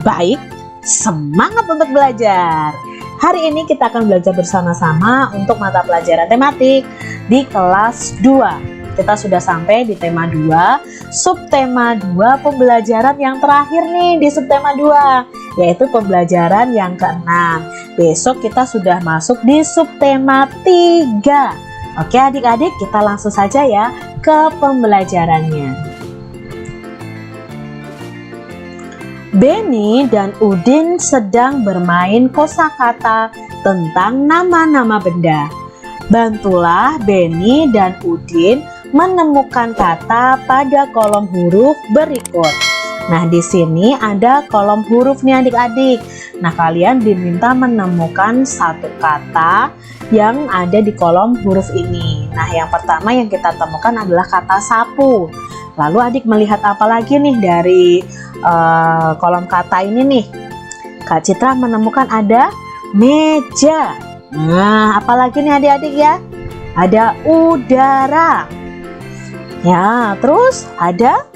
Baik, semangat untuk belajar. Hari ini kita akan belajar bersama-sama untuk mata pelajaran tematik di kelas 2. Kita sudah sampai di tema 2, subtema 2 pembelajaran yang terakhir nih di subtema 2, yaitu pembelajaran yang ke-6. Besok kita sudah masuk di subtema 3. Oke adik-adik, kita langsung saja ya ke pembelajarannya. Benny dan Udin sedang bermain kosakata tentang nama-nama benda. Bantulah Benny dan Udin menemukan kata pada kolom huruf berikut. Nah, di sini ada kolom huruf nih adik-adik. Nah, kalian diminta menemukan satu kata yang ada di kolom huruf ini. Nah, yang pertama yang kita temukan adalah kata sapu. Lalu adik melihat apa lagi nih dari kolom kata ini nih? Kak Citra menemukan ada meja. Nah, apalagi nih adik-adik ya? Ada udara. Ya, terus ada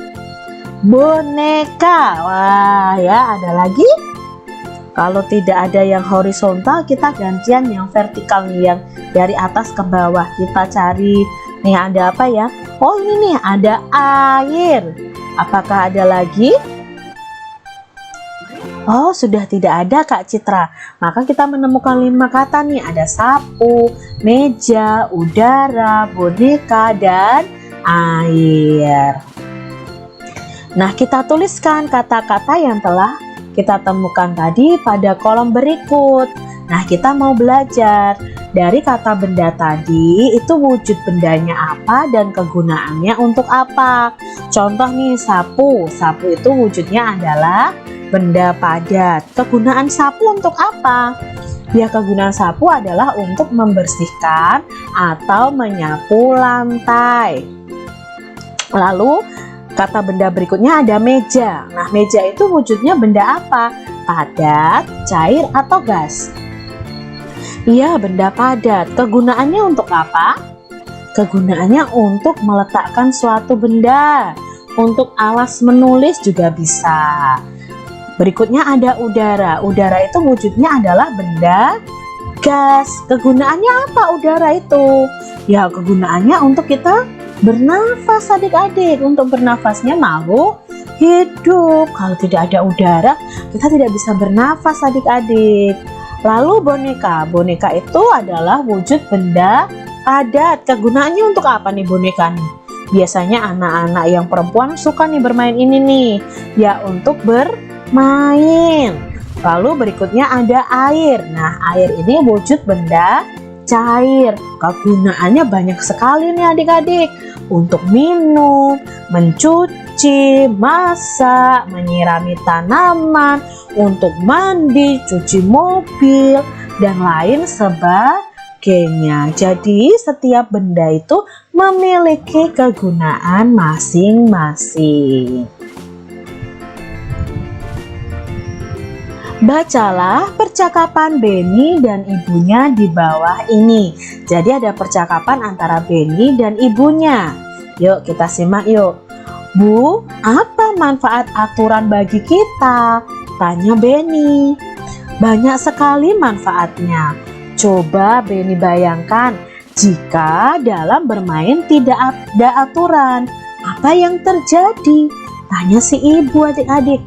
boneka. Wah, ya ada lagi. Kalau tidak ada yang horizontal, kita gantian yang vertikal nih, yang dari atas ke bawah. Kita cari nih ada apa ya? Oh, ini nih ada air. Apakah ada lagi? Oh, sudah tidak ada Kak Citra. Maka kita menemukan 5 kata nih. Ada sapu, meja, udara, boneka, dan air. Nah, kita tuliskan kata-kata yang telah kita temukan tadi pada kolom berikut. Nah, kita mau belajar dari kata benda tadi, itu wujud bendanya apa dan kegunaannya untuk apa. Contoh nih, sapu. Sapu itu wujudnya adalah benda padat. Kegunaan sapu untuk apa? Ya, kegunaan sapu adalah untuk membersihkan atau menyapu lantai. Lalu kata benda berikutnya ada meja. Nah, meja itu wujudnya benda apa? Padat, cair, atau gas? Iya, benda padat. Kegunaannya untuk apa? Kegunaannya untuk meletakkan suatu benda. Untuk alas menulis juga bisa. Berikutnya ada udara. Udara itu wujudnya adalah benda gas. Kegunaannya apa udara itu? Ya, kegunaannya untuk kita bernafas adik-adik. Untuk bernafasnya makhluk hidup. Kalau tidak ada udara, kita tidak bisa bernafas adik-adik. Lalu boneka. Boneka itu adalah wujud benda padat. Kegunaannya untuk apa nih boneka nih? Biasanya anak-anak yang perempuan suka nih bermain ini nih. Ya, untuk bermain. Lalu berikutnya ada air. Nah, air ini wujud benda cair. Kegunaannya banyak sekali nih adik-adik. Untuk minum, mencuci, masak, menyirami tanaman, untuk mandi, cuci mobil, dan lain sebagainya. Jadi setiap benda itu memiliki kegunaan masing-masing. Bacalah percakapan Benny dan ibunya di bawah ini. Jadi ada percakapan antara Benny dan ibunya. Yuk kita simak yuk. Bu, apa manfaat aturan bagi kita? Tanya Benny. Banyak sekali manfaatnya. Coba Benny bayangkan jika dalam bermain tidak ada aturan. Apa yang terjadi? Tanya si ibu adik-adik.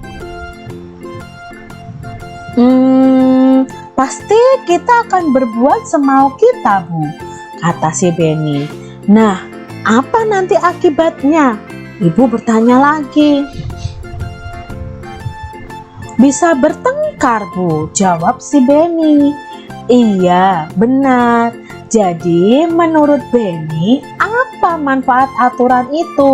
Pasti kita akan berbuat semau kita, Bu, kata si Benny. Nah, apa nanti akibatnya? Ibu bertanya lagi. Bisa bertengkar, Bu, jawab si Benny. Iya, benar. Jadi menurut Benny, apa manfaat aturan itu?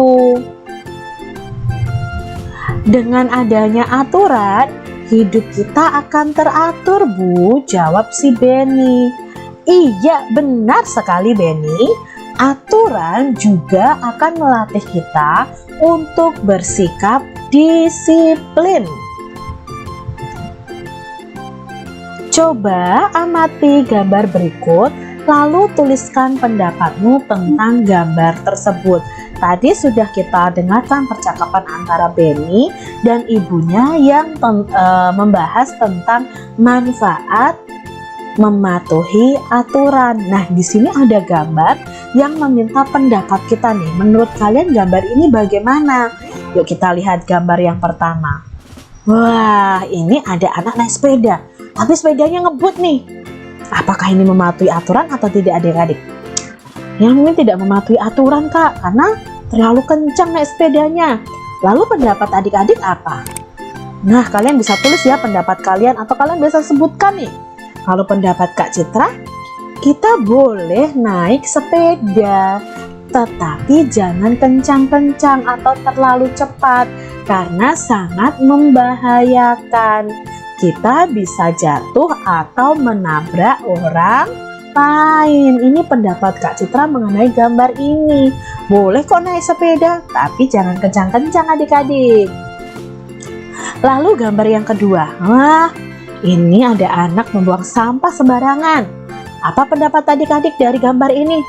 Dengan adanya aturan, hidup kita akan teratur, Bu, jawab si Benny. Iya, benar sekali Benny. Aturan juga akan melatih kita untuk bersikap disiplin. Coba amati gambar berikut, lalu tuliskan pendapatmu tentang gambar tersebut. tadi sudah kita dengarkan percakapan antara Benny dan ibunya yang membahas tentang manfaat mematuhi aturan. Nah, di sini ada gambar yang meminta pendapat kita nih. Menurut kalian gambar ini bagaimana? Yuk kita lihat gambar yang pertama. Wah, ini ada anak naik sepeda, tapi sepedanya ngebut nih. Apakah ini mematuhi aturan atau tidak, adik-adik? Yang ini tidak mematuhi aturan, Kak, karena terlalu kencang naik sepedanya. Lalu pendapat adik-adik apa? Nah, kalian bisa tulis ya pendapat kalian, atau kalian bisa sebutkan nih. Kalau pendapat Kak Citra, kita boleh naik sepeda, tetapi jangan kencang-kencang atau terlalu cepat karena sangat membahayakan. Kita bisa jatuh atau menabrak orang lain. Ini pendapat Kak Citra mengenai gambar ini. Boleh kok naik sepeda, tapi jangan kencang-kencang adik-adik. Lalu gambar yang kedua. Wah, ini ada anak membuang sampah sembarangan. Apa pendapat adik-adik dari gambar ini?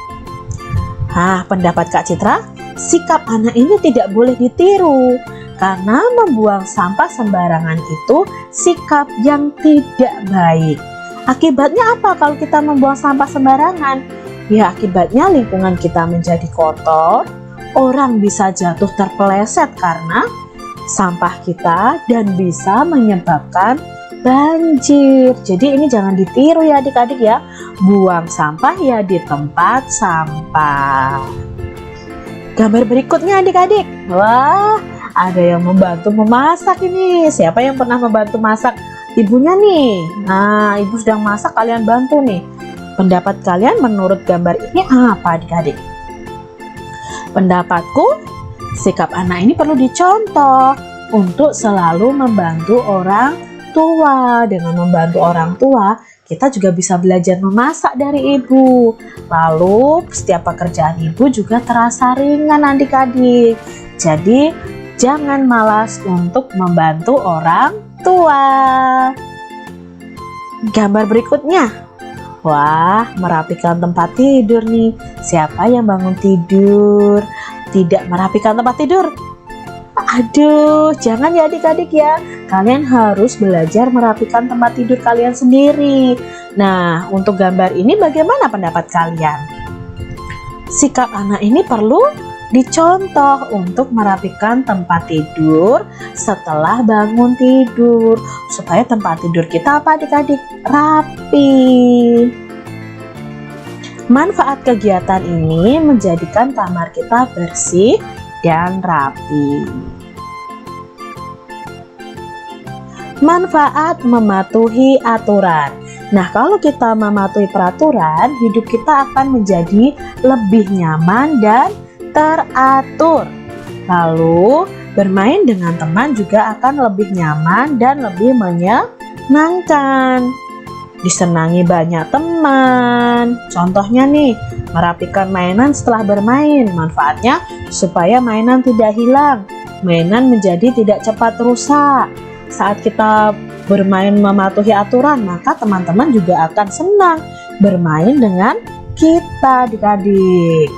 Pendapat Kak Citra, sikap anak ini tidak boleh ditiru. Karena membuang sampah sembarangan itu sikap yang tidak baik. Akibatnya apa kalau kita membuang sampah sembarangan? Ya, akibatnya lingkungan kita menjadi kotor, orang bisa jatuh terpeleset karena sampah kita dan bisa menyebabkan banjir. Jadi ini jangan ditiru ya adik-adik ya. Buang sampah ya di tempat sampah. Gambar berikutnya adik-adik. Wah, ada yang membantu memasak ini. Siapa yang pernah membantu masak? Ibunya nih. Nah, ibu sedang masak, kalian bantu nih. Pendapat kalian menurut gambar ini apa adik-adik? Pendapatku, sikap anak ini perlu dicontoh untuk selalu membantu orang tua. Dengan membantu orang tua, kita juga bisa belajar memasak dari ibu. Lalu setiap pekerjaan ibu juga terasa ringan adik-adik. Jadi jangan malas untuk membantu orang tua. Gambar berikutnya. Wah, merapikan tempat tidur nih. Siapa yang bangun tidur tidak merapikan tempat tidur? Aduh, jangan ya adik-adik ya. Kalian harus belajar merapikan tempat tidur kalian sendiri. Nah, untuk gambar ini bagaimana pendapat kalian? Sikap anak ini perlu dicontoh untuk merapikan tempat tidur setelah bangun tidur. Supaya tempat tidur kita apa adik-adik? Rapi. Manfaat kegiatan ini menjadikan kamar kita bersih dan rapi. Manfaat mematuhi aturan. Nah, kalau kita mematuhi peraturan, hidup kita akan menjadi lebih nyaman dan teratur. Lalu, bermain dengan teman juga akan lebih nyaman dan lebih menyenangkan. Disenangi banyak teman. Contohnya nih, merapikan mainan setelah bermain. Manfaatnya supaya mainan tidak hilang. Mainan menjadi tidak cepat rusak. Saat kita bermain mematuhi aturan, maka teman-teman juga akan senang bermain dengan kita adik-adik.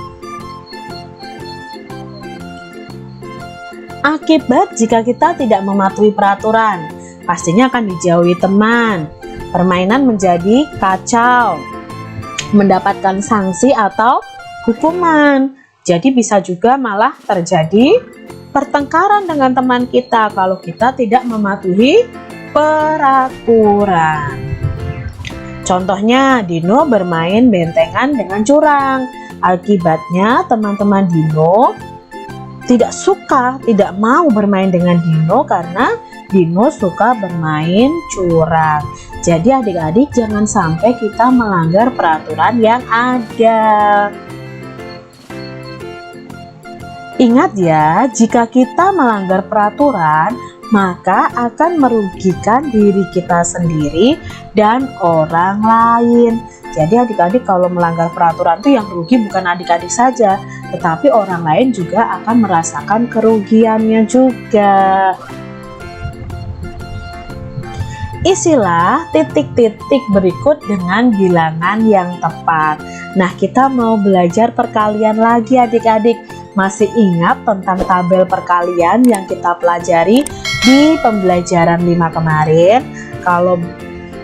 Akibat jika kita tidak mematuhi peraturan, pastinya akan dijauhi teman. Permainan menjadi kacau, mendapatkan sanksi atau hukuman. Jadi bisa juga malah terjadi pertengkaran dengan teman kita kalau kita tidak mematuhi peraturan. Contohnya, Dino bermain bentengan dengan curang. Akibatnya teman-teman Dino tidak mau bermain dengan Dino karena Dino suka bermain curang. Jadi adik-adik jangan sampai kita melanggar peraturan yang ada. Ingat ya, jika kita melanggar peraturan, maka akan merugikan diri kita sendiri dan orang lain. Jadi adik-adik kalau melanggar peraturan itu yang rugi bukan adik-adik saja, tetapi orang lain juga akan merasakan kerugiannya juga. Isilah titik-titik berikut dengan bilangan yang tepat. Nah, kita mau belajar perkalian lagi adik-adik. Masih ingat tentang tabel perkalian yang kita pelajari di pembelajaran 5 kemarin? Kalau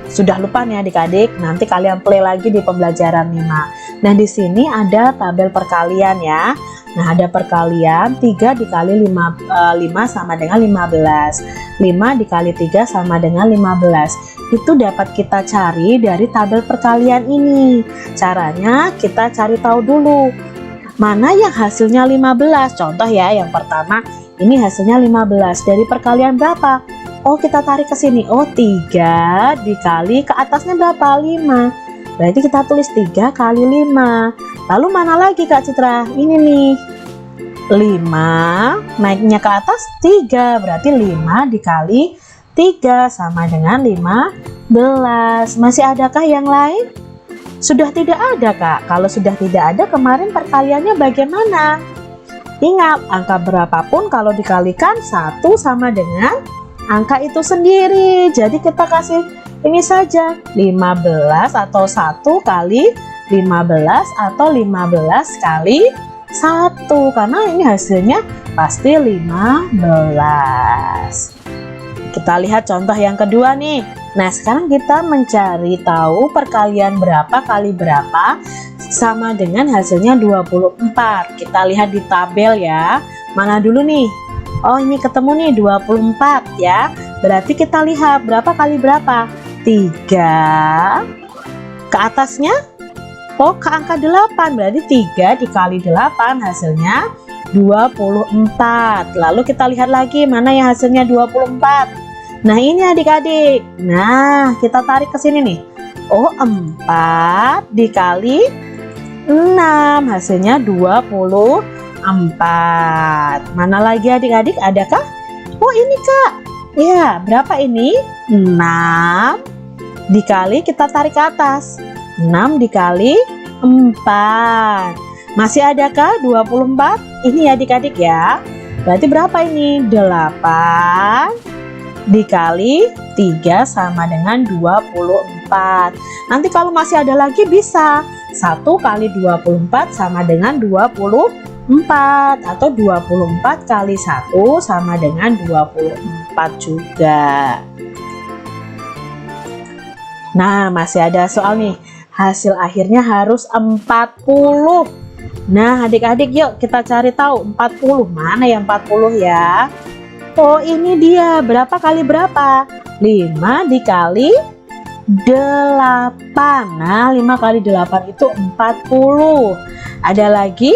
sudah lupa nih adik-adik, nanti kalian play lagi di pembelajaran 5. Nah, di sini ada tabel perkalian ya. Nah, ada perkalian 3 dikali 5 sama dengan 15. 5 dikali 3 sama dengan 15. Itu dapat kita cari dari tabel perkalian ini. Caranya kita cari tahu dulu mana yang hasilnya 15. Contoh ya, yang pertama ini hasilnya 15. Dari perkalian berapa? Oh, kita tarik ke sini. Oh, 3 dikali ke atasnya berapa? 5. Berarti kita tulis 3 kali 5. Lalu mana lagi Kak Citra? Ini nih. 5 naiknya ke atas 3. Berarti 5 dikali 3 sama dengan 15. Masih adakah yang lain? Sudah tidak ada Kak. Kalau sudah tidak ada, kemarin perkaliannya bagaimana? Ingat, angka berapapun kalau dikalikan 1 sama dengan angka itu sendiri. Jadi kita kasih ini saja, 15 atau 1 kali 15 atau 15 kali 1. Karena ini hasilnya pasti 15. Kita lihat contoh yang kedua nih. Nah, sekarang kita mencari tahu perkalian berapa kali berapa sama dengan hasilnya 24. Kita lihat di tabel ya. Mana dulu nih? Oh, ini ketemu nih 24 ya. Berarti kita lihat berapa kali berapa? 3. Ke atasnya? Oh, ke angka 8. Berarti 3 dikali 8 hasilnya 24. Lalu kita lihat lagi mana yang hasilnya 24. Nah, ini adik-adik. Nah, kita tarik ke sini nih. Oh, 4 dikali 6 hasilnya 24. Mana lagi adik-adik? Adakah? Oh, ini Kak. Ya, berapa ini? 6 dikali, kita tarik ke atas. 6 dikali 4. Masih adakah 24? Ini adik-adik ya. Berarti berapa ini? 8 dikali 3 sama dengan 24. Nanti kalau masih ada lagi bisa 1 kali 24 sama dengan 24, atau 24 kali 1 sama dengan 24 juga. Nah, masih ada soal nih. Hasil akhirnya harus 40. Nah, adik-adik yuk kita cari tahu 40. Mana yang 40 ya? Oh, ini dia. Berapa kali berapa? 5 dikali 8. Nah, 5 kali 8 itu 40. Ada lagi?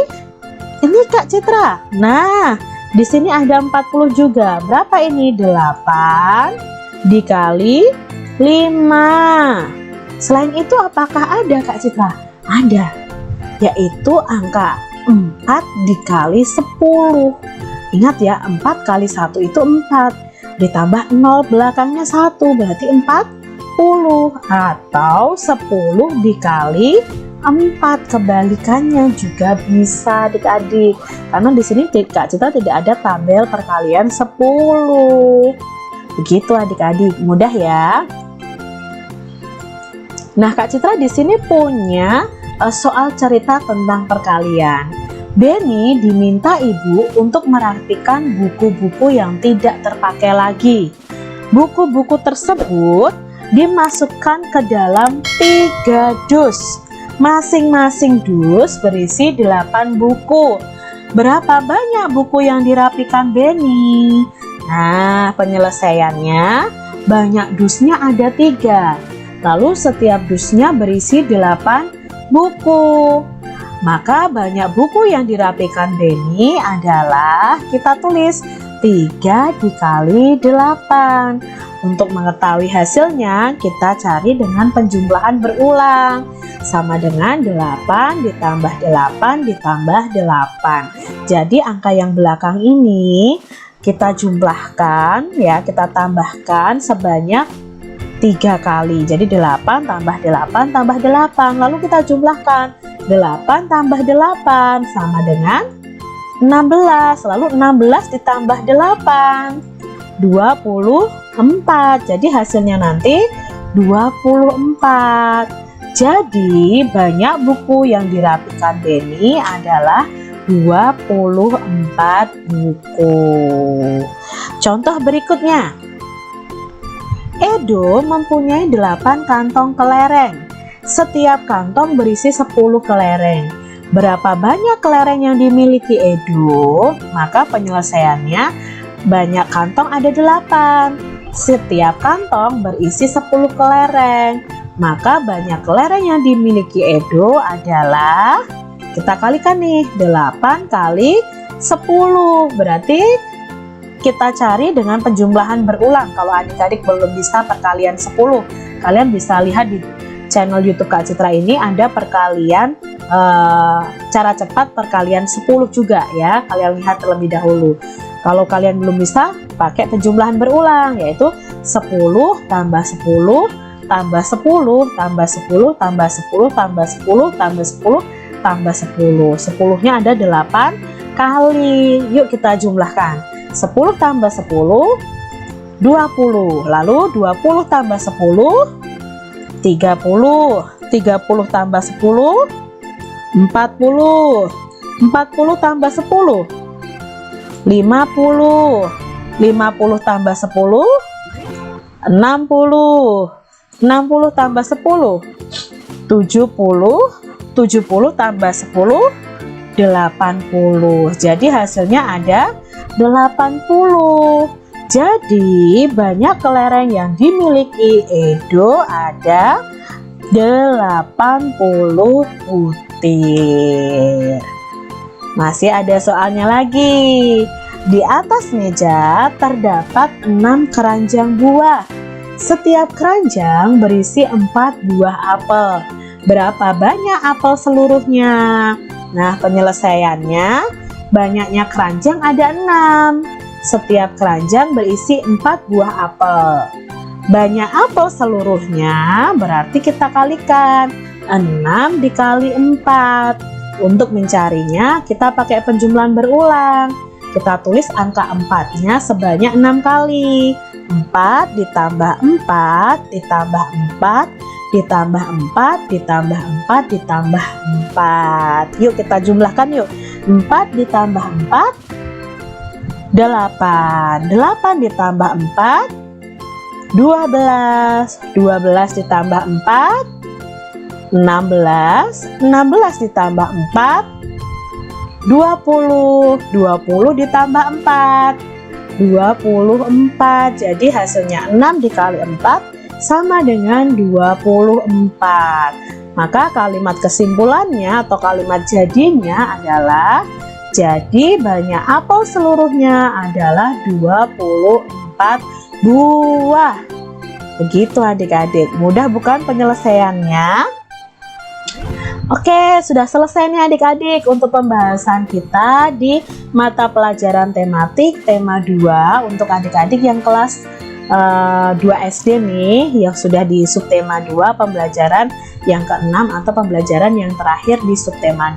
Ini Kak Citra. Nah, di sini ada 40 juga. Berapa ini? 8 dikali 5. Selain itu apakah ada Kak Citra? Ada. Yaitu angka 4 dikali 10. Ingat ya, 4 kali 1 itu 4. Ditambah 0 belakangnya 1, berarti 40. Atau 10 dikali 4. Kebalikannya juga bisa adik-adik. Karena di sini Kak Citra tidak ada tabel perkalian 10. Begitu adik-adik, mudah ya. Nah, Kak Citra di sini punya soal cerita tentang perkalian. Benny diminta ibu untuk merapikan buku-buku yang tidak terpakai lagi. Buku-buku tersebut dimasukkan ke dalam 3 dus. Masing-masing dus berisi 8 buku. Berapa banyak buku yang dirapikan Benny? Nah, penyelesaiannya, banyak dusnya ada 3. Lalu setiap dusnya berisi 8 buku. Maka banyak buku yang dirapikan Benny adalah, kita tulis 3 dikali 8. Untuk mengetahui hasilnya, kita cari dengan penjumlahan berulang. Sama dengan 8 ditambah 8 ditambah 8. Jadi angka yang belakang ini kita jumlahkan ya, kita tambahkan sebanyak 3 kali. Jadi 8 tambah 8 tambah 8. Lalu kita jumlahkan 8 tambah 8 sama dengan 16. Lalu 16 ditambah 8, 24. Jadi hasilnya nanti 24. Jadi banyak buku yang dirapikan Benny adalah 24 buku. Contoh berikutnya. Edo mempunyai 8 kantong kelereng. Setiap kantong berisi 10 kelereng. Berapa banyak kelereng yang dimiliki Edo? Maka penyelesaiannya banyak kantong ada 8. Setiap kantong berisi 10 kelereng. Maka banyak kelereng yang dimiliki Edo adalah, kita kalikan nih, 8 kali 10. Berarti kita cari dengan penjumlahan berulang. Kalau adik-adik belum bisa perkalian 10, kalian bisa lihat di channel YouTube Kak Citra ini ada perkalian cara cepat perkalian 10 juga ya. Kalian lihat terlebih dahulu. Kalau kalian belum bisa, pakai penjumlahan berulang, yaitu 10 tambah 10 tambah 10 tambah 10 tambah 10 tambah 10 tambah 10 tambah 10. 10-nya ada 8 kali. Yuk kita jumlahkan. 10 tambah 10 20. Lalu 20 tambah 10 30. 30 tambah 10 40. 40 tambah 10 50. 50 tambah 10 60. 60 tambah 10 70. 70 tambah 10 80. Jadi hasilnya ada 80. Jadi banyak kelereng yang dimiliki Edo ada 80 butir. Masih ada soalnya lagi. Di atas meja terdapat 6 keranjang buah. Setiap keranjang berisi 4 buah apel. Berapa banyak apel seluruhnya? Nah, penyelesaiannya, banyaknya keranjang ada 6. Setiap keranjang berisi 4 buah apel. Banyak apel seluruhnya berarti kita kalikan 6 dikali 4. Untuk mencarinya kita pakai penjumlahan berulang. Kita tulis angka 4-nya sebanyak 6 kali. 4 ditambah 4 ditambah 4 ditambah 4 ditambah 4 ditambah 4. Yuk kita jumlahkan yuk. 4 ditambah 4 8. 8 ditambah 4 12. 12 ditambah 4 16. 16 ditambah 4 20. 20 ditambah 4 24. Jadi hasilnya 6 dikali 4 sama dengan 24. Maka kalimat kesimpulannya atau kalimat jadinya adalah, jadi banyak apel seluruhnya adalah 24 buah. Begitu adik-adik. Mudah bukan penyelesaiannya? Oke, sudah selesai nih adik-adik untuk pembahasan kita di mata pelajaran tematik tema 2 untuk adik-adik yang kelas 2 SD nih, yang sudah di subtema 2 pembelajaran yang ke-6 atau pembelajaran yang terakhir di subtema 2.